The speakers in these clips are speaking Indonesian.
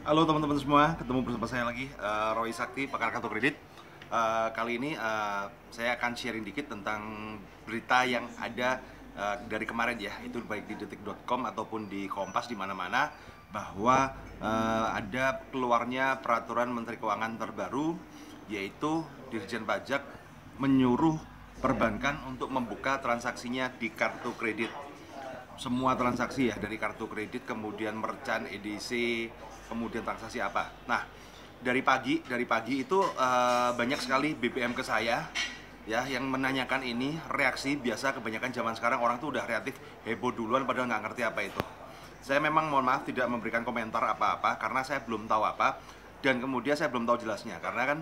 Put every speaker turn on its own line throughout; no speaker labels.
Halo teman-teman semua, ketemu bersama saya lagi, Roy Sakti, pakar kartu kredit. Kali ini saya akan sharing dikit tentang berita yang ada dari kemarin ya, itu baik di detik.com ataupun di Kompas di mana-mana, bahwa ada keluarnya peraturan Menteri Keuangan terbaru, yaitu Dirjen Pajak menyuruh perbankan untuk membuka transaksinya di kartu kredit. Semua transaksi ya, dari kartu kredit, kemudian merchant, EDC, kemudian transaksi apa. Nah, dari pagi itu banyak sekali BBM ke saya ya yang menanyakan ini. Reaksi biasa, kebanyakan zaman sekarang orang tuh udah reaktif, heboh duluan padahal nggak ngerti apa itu. Saya memang mohon maaf tidak memberikan komentar apa-apa karena saya belum tahu apa, dan kemudian saya belum tahu jelasnya karena kan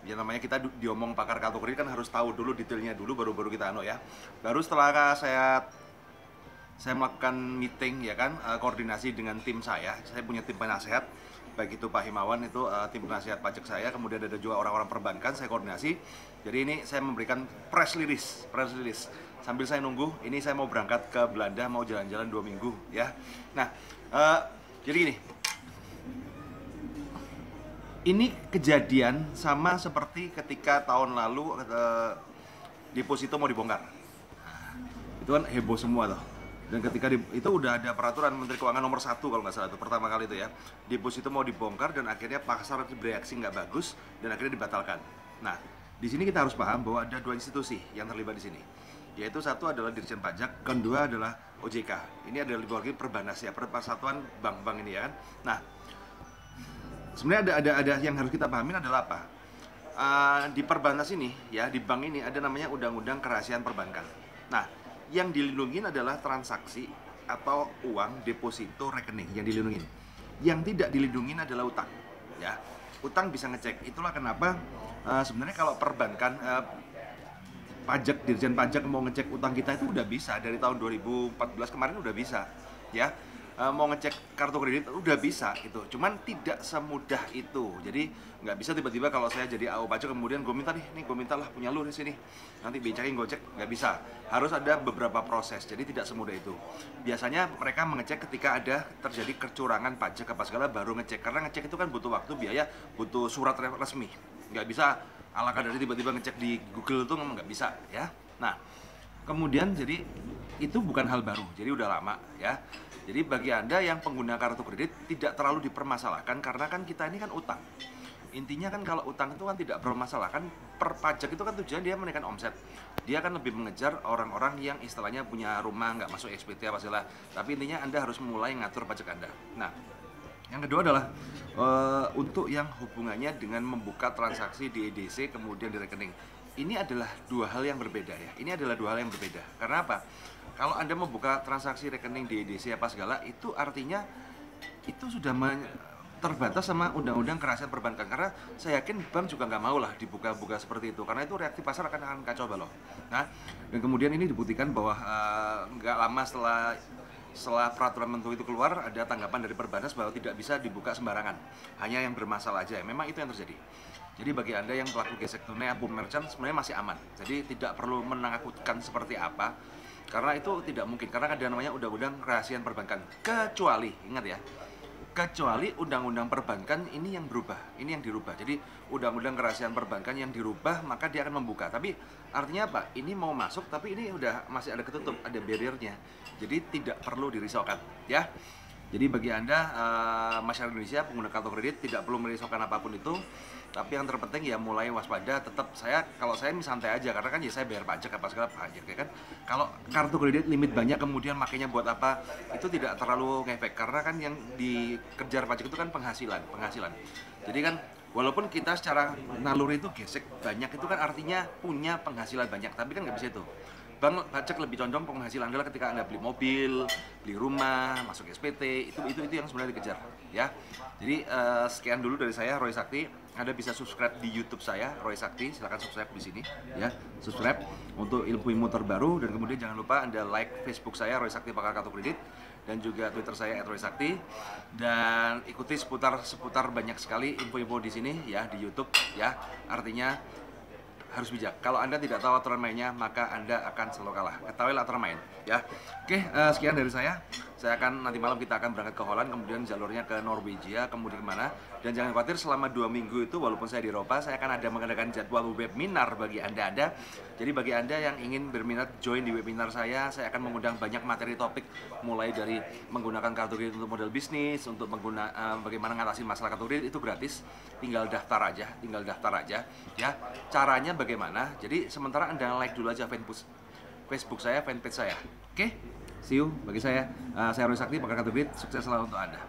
ya namanya kita diomong pakar kartu kredit kan harus tahu dulu detailnya dulu, baru kita ya. Baru setelah saya melakukan meeting ya kan, koordinasi dengan tim saya punya tim penasehat, baik itu Pak Himawan itu tim penasehat pajak saya, kemudian ada juga orang-orang perbankan, saya koordinasi. Jadi ini saya memberikan press release sambil saya nunggu. Ini saya mau berangkat ke Belanda, mau jalan-jalan 2 minggu ya. Nah, jadi ini kejadian sama seperti ketika tahun lalu deposito mau dibongkar. Itu kan heboh semua tuh. Dan ketika itu udah ada peraturan Menteri Keuangan nomor 1 kalau nggak salah, itu pertama kali itu ya, deposito mau dibongkar dan akhirnya pasar bereaksi nggak bagus dan akhirnya dibatalkan. Nah, di sini kita harus paham bahwa ada dua institusi yang terlibat di sini, yaitu satu adalah Dirjen Pajak, kedua adalah OJK. Ini adalah lagi Perbanas ya, Persatuan Bank-Bank ini ya kan. Nah, sebenarnya ada yang harus kita pahamin adalah apa? Di Perbanas ini ya, di bank ini ada namanya Undang-Undang Kerahasiaan Perbankan. Nah, yang dilindungi adalah transaksi atau uang deposito rekening yang dilindungi. Yang tidak dilindungi adalah utang. Ya, utang bisa ngecek. Itulah kenapa sebenarnya kalau perbankan pajak, Dirjen Pajak mau ngecek utang kita itu udah bisa dari tahun 2014 kemarin udah bisa. Ya, mau ngecek kartu kredit udah bisa gitu, cuman tidak semudah itu. Jadi nggak bisa tiba-tiba kalau saya jadi AO pajak kemudian gue minta nih gue minta lah punya lu di sini, nanti becakin gue cek, nggak bisa. Harus ada beberapa proses, jadi tidak semudah itu. Biasanya mereka mengecek ketika ada terjadi kecurangan pajak apa segala baru ngecek, karena ngecek itu kan butuh waktu, biaya, butuh surat resmi. Nggak bisa ala kadarnya tiba-tiba ngecek di Google tuh nggak bisa ya. Nah, kemudian jadi itu bukan hal baru, jadi udah lama ya. Jadi bagi Anda yang pengguna kartu kredit tidak terlalu dipermasalahkan karena kan kita ini kan utang. Intinya kan kalau utang itu kan tidak bermasalahkan, per pajak itu kan tujuannya dia menaikkan omset. Dia kan lebih mengejar orang-orang yang istilahnya punya rumah nggak masuk SPT apa segala. Tapi intinya Anda harus mulai ngatur pajak Anda. Nah, yang kedua adalah untuk yang hubungannya dengan membuka transaksi di EDC kemudian di rekening. Ini adalah dua hal yang berbeda ya. Ini adalah dua hal yang berbeda. Karena apa? Kalau Anda membuka transaksi rekening di EDC apa segala, itu artinya itu sudah terbatas sama Undang-Undang Kerahasiaan Perbankan. Karena saya yakin bank juga nggak mau lah dibuka-buka seperti itu, karena itu reaksi pasar akan kacau balau. Nah, dan kemudian ini dibuktikan bahwa nggak lama setelah peraturan menteri itu keluar, ada tanggapan dari Perbanas bahwa tidak bisa dibuka sembarangan, hanya yang bermasalah aja. Memang itu yang terjadi. Jadi bagi Anda yang pelaku gesek tunai ataupun merchant sebenarnya masih aman. Jadi tidak perlu menakutkan seperti apa, karena itu tidak mungkin, karena ada namanya Undang-Undang Kerahasiaan Perbankan. Kecuali, ingat ya, kecuali Undang-Undang Perbankan ini yang berubah, ini yang dirubah. Jadi Undang-Undang Kerahasiaan Perbankan yang dirubah, maka dia akan membuka. Tapi artinya apa? Ini mau masuk, tapi ini udah masih ada ketutup, ada barriernya. Jadi tidak perlu dirisaukan, ya. Jadi bagi Anda masyarakat Indonesia pengguna kartu kredit tidak perlu merisaukan apapun itu. Tapi yang terpenting ya mulai waspada. Tetap kalau saya santai aja karena kan ya saya bayar pajak apa segala pajak ya kan. Kalau kartu kredit limit banyak kemudian makanya buat apa? Itu tidak terlalu ngefek karena kan yang dikejar pajak itu kan penghasilan. Jadi kan walaupun kita secara naluri itu gesek banyak, itu kan artinya punya penghasilan banyak, tapi kan nggak bisa itu. Bank pajak lebih condong penghasilan adalah ketika Anda beli mobil, beli rumah, masuk SPT, itu yang sebenarnya dikejar ya. Jadi sekian dulu dari saya, Roy Sakti. Anda bisa subscribe di YouTube saya, Roy Sakti. Silahkan subscribe di sini ya. Subscribe untuk ilmu-ilmu terbaru, dan kemudian jangan lupa Anda like Facebook saya, Roy Sakti Pakar Kartu Kredit, dan juga Twitter saya @roysakti, dan ikuti seputar banyak sekali info-info di sini ya di YouTube ya. Artinya harus bijak. Kalau Anda tidak tahu aturan mainnya, maka Anda akan selalu kalah. Ketahuilah aturan main, ya. Oke, sekian dari saya. Saya akan nanti malam kita akan berangkat ke Holland, kemudian jalurnya ke Norwegia, kemudian kemana. Dan jangan khawatir, selama 2 minggu itu walaupun saya di Eropa, saya akan ada mengadakan jadwal webinar bagi Anda. Jadi bagi Anda yang ingin berminat join di webinar saya akan mengundang banyak materi topik, mulai dari menggunakan kartu kredit untuk model bisnis, untuk bagaimana mengatasi masalah kartu kredit, itu gratis. Tinggal daftar aja ya. Caranya bagaimana? Jadi sementara Anda like dulu aja Facebook saya, fanpage saya. Oke? See you. Bagi saya Roy Sakti, pakar kartu kredit. Sukses selalu untuk Anda.